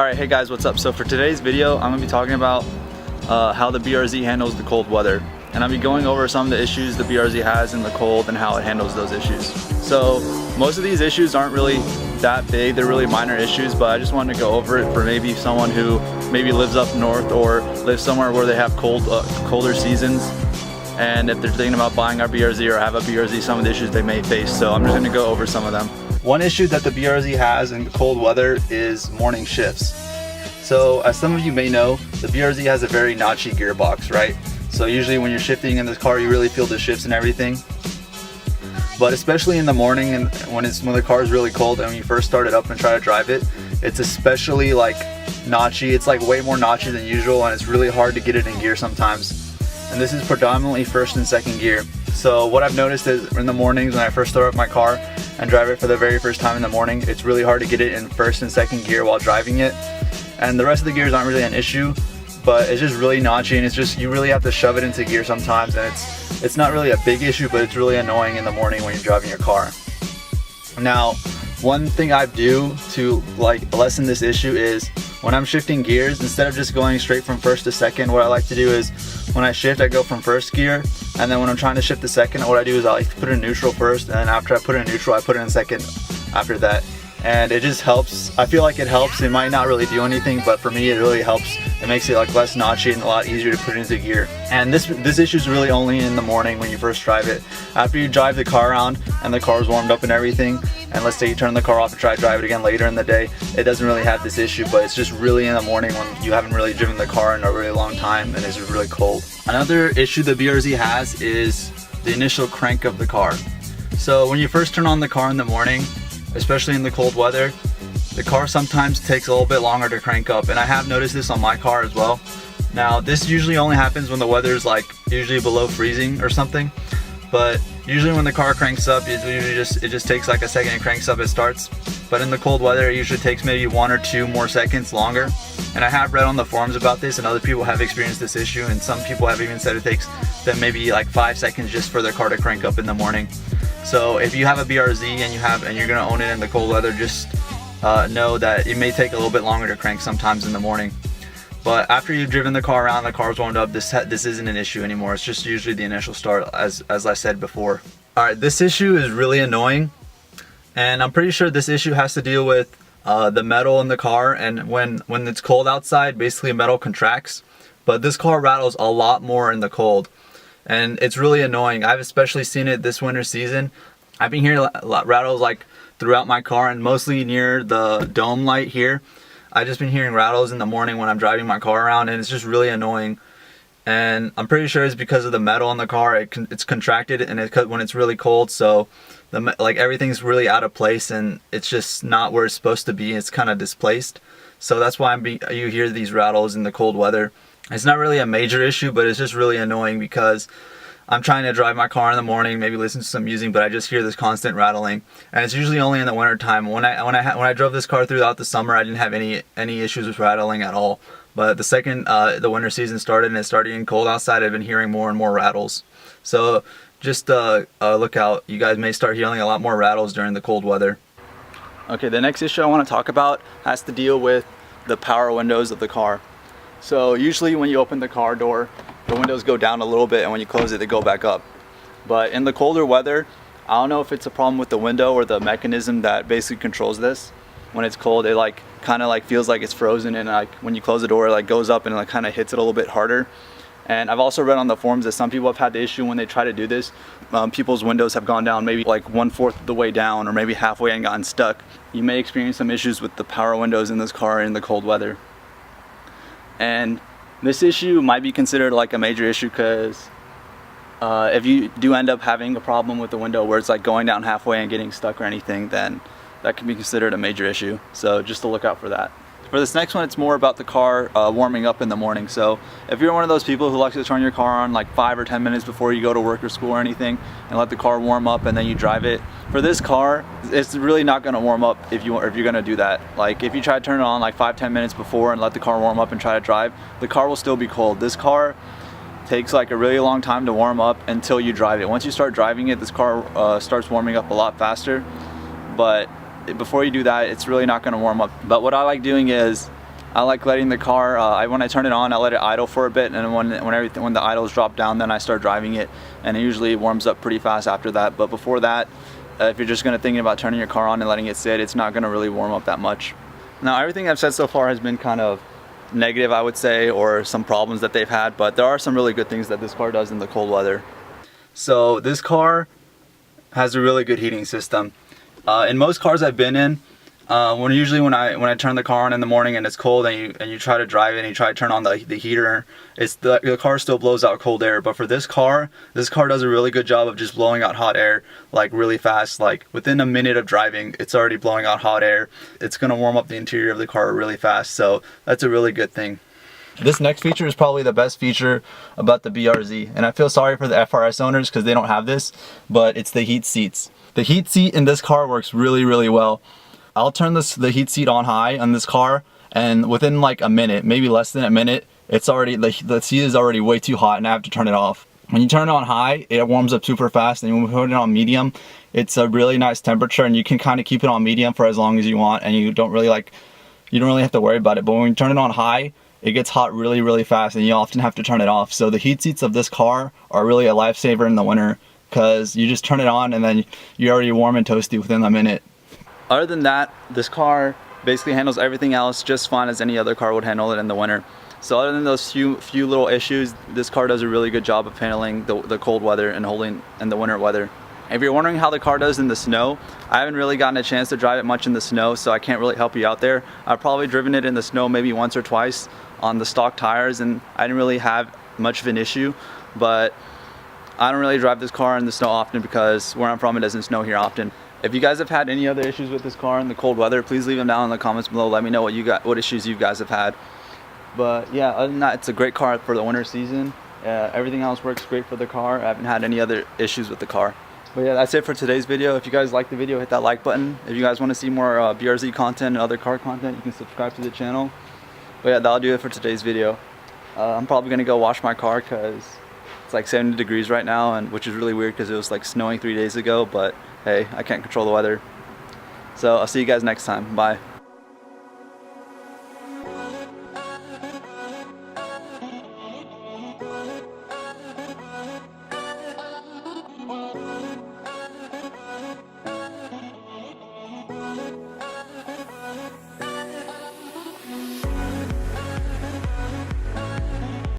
Alright, hey guys, what's up? So for today's video, I'm going to be talking about how the BRZ handles the cold weather. And I'll be going over some of the issues the BRZ has in the cold and how it handles those issues. So most of these issues aren't really that big, they're really minor issues, but I just wanted to go over it for maybe someone who maybe lives up north or lives somewhere where they have colder seasons. And if they're thinking about buying our BRZ or have a BRZ, some of the issues they may face. So I'm just going to go over some of them. One issue that the BRZ has in cold weather is morning shifts. So as some of you may know, the BRZ has a very notchy gearbox, right? So usually when you're shifting in this car, you really feel the shifts and everything. But especially in the morning and when the car is really cold and when you first start it up and try to drive it, it's especially like notchy. It's like way more notchy than usual, and it's really hard to get it in gear sometimes. And this is predominantly first and second gear. So what I've noticed is in the mornings when I first start up my car and drive it for the very first time in the morning, it's really hard to get it in first and second gear while driving it. And the rest of the gears aren't really an issue, but it's just really notchy, and it's just, you really have to shove it into gear sometimes, and it's not really a big issue, but it's really annoying in the morning when you're driving your car. Now, one thing I do to like lessen this issue is when I'm shifting gears, instead of just going straight from first to second, what I like to do is when I shift, I go from first gear, and then when I'm trying to shift to second, what I do is I like to put it in neutral first, and then after I put it in neutral, I put it in second after that. And it just helps. I feel like it helps. It might not really do anything, but for me it really helps. It makes it like less notchy and a lot easier to put it into gear. And this issue is really only in the morning when you first drive it. After you drive the car around and the car is warmed up and everything, and let's say you turn the car off and try to drive it again later in the day, it doesn't really have this issue, but it's just really in the morning when you haven't really driven the car in a really long time and it's really cold. Another issue the BRZ has is the initial crank of the car. So when you first turn on the car in the morning, especially in the cold weather, the car sometimes takes a little bit longer to crank up, and I have noticed this on my car as well. Now this usually only happens when the weather is like usually below freezing or something, but usually when the car cranks up, it just takes like a second. It cranks up, it starts. But in the cold weather, it usually takes maybe 1 or 2 more seconds longer. And I have read on the forums about this, and other people have experienced this issue, and some people have even said it takes them maybe like 5 seconds just for their car to crank up in the morning. So if you have a BRZ and you're gonna own it in the cold weather, just know that it may take a little bit longer to crank sometimes in the morning. But after you've driven the car around, the car's warmed up, this isn't an issue anymore. It's just usually the initial start, as I said before. Alright, this issue is really annoying, and I'm pretty sure this issue has to deal with the metal in the car, and when it's cold outside, basically metal contracts. But this car rattles a lot more in the cold, and it's really annoying. I've especially seen it this winter season. I've been hearing rattles like throughout my car, and mostly near the dome light here. I've just been hearing rattles in the morning when I'm driving my car around, and it's just really annoying. And I'm pretty sure it's because of the metal in the car. It's contracted, and when it's really cold, so like everything's really out of place, and it's just not where it's supposed to be. It's kind of displaced, so that's why you hear these rattles in the cold weather. It's not really a major issue, but it's just really annoying because I'm trying to drive my car in the morning, maybe listen to some music, but I just hear this constant rattling, and it's usually only in the winter time. When I drove this car throughout the summer, I didn't have any issues with rattling at all. But the second the winter season started and it started getting cold outside, I've been hearing more and more rattles. So just look out. You guys may start hearing a lot more rattles during the cold weather. Okay, the next issue I want to talk about has to deal with the power windows of the car. So usually when you open the car door, the windows go down a little bit, and when you close it, they go back up. But in the colder weather, I don't know if it's a problem with the window or the mechanism that basically controls this. When it's cold, it like kind of like feels like it's frozen, and like when you close the door, it like goes up and it like kind of hits it a little bit harder. And I've also read on the forums that some people have had the issue when they try to do this. People's windows have gone down maybe like 1/4 of the way down, or maybe halfway, and gotten stuck. You may experience some issues with the power windows in this car in the cold weather. And this issue might be considered like a major issue because if you do end up having a problem with the window where it's like going down halfway and getting stuck or anything, then that can be considered a major issue. So just to look out for that. For this next one, it's more about the car warming up in the morning. So if you're one of those people who likes to turn your car on like 5 or 10 minutes before you go to work or school or anything and let the car warm up and then you drive it, for this car, it's really not going to warm up if you're going to do that. Like if you try to turn it on like 5-10 minutes before and let the car warm up and try to drive, the car will still be cold. This car takes like a really long time to warm up until you drive it. Once you start driving it, this car starts warming up a lot faster. But before you do that, it's really not going to warm up. But what I like doing is I like letting the car, when I turn it on, I let it idle for a bit, and when the idles drop down, then I start driving it, and it usually warms up pretty fast after that. But before that, if you're just thinking about turning your car on and letting it sit, it's not going to really warm up that much. Now, everything I've said so far has been kind of negative, I would say, or some problems that they've had, but there are some really good things that this car does in the cold weather. So this car has a really good heating system. In most cars I've been in, when I turn the car on in the morning and it's cold, and you try to drive it and you try to turn on the heater, the car still blows out cold air. But for this car does a really good job of just blowing out hot air like really fast. Like within a minute of driving, it's already blowing out hot air. It's gonna warm up the interior of the car really fast, so that's a really good thing. This next feature is probably the best feature about the BRZ, and I feel sorry for the FRS owners because they don't have this, but it's the heat seats. The heat seat in this car works really, really well. I'll turn the heat seat on high on this car, and within like a minute, maybe less than a minute, it's already, the seat is already way too hot and I have to turn it off. When you turn it on high, it warms up super fast, and when we put it on medium, it's a really nice temperature, and you can kind of keep it on medium for as long as you want, and you don't really have to worry about it. But when you turn it on high, it gets hot really, really fast, and you often have to turn it off. So the heat seats of this car are really a lifesaver in the winter, because you just turn it on and then you're already warm and toasty within a minute. Other than that, this car basically handles everything else just fine as any other car would handle it in the winter. So other than those few little issues, this car does a really good job of handling the cold weather and holding in the winter weather. If you're wondering how the car does in the snow, I haven't really gotten a chance to drive it much in the snow, so I can't really help you out there. I've probably driven it in the snow maybe once or twice on the stock tires, and I didn't really have much of an issue, but I don't really drive this car in the snow often because where I'm from, it doesn't snow here often. If you guys have had any other issues with this car in the cold weather, please leave them down in the comments below. Let me know what issues you guys have had. But yeah, other than that, it's a great car for the winter season. Everything else works great for the car. I haven't had any other issues with the car. But yeah, that's it for today's video. If you guys liked the video, hit that like button. If you guys want to see more BRZ content and other car content, you can subscribe to the channel. But yeah, that'll do it for today's video. I'm probably going to go wash my car because it's like 70 degrees right now, and which is really weird because it was like snowing 3 days ago, but hey, I can't control the weather. So I'll see you guys next time. Bye.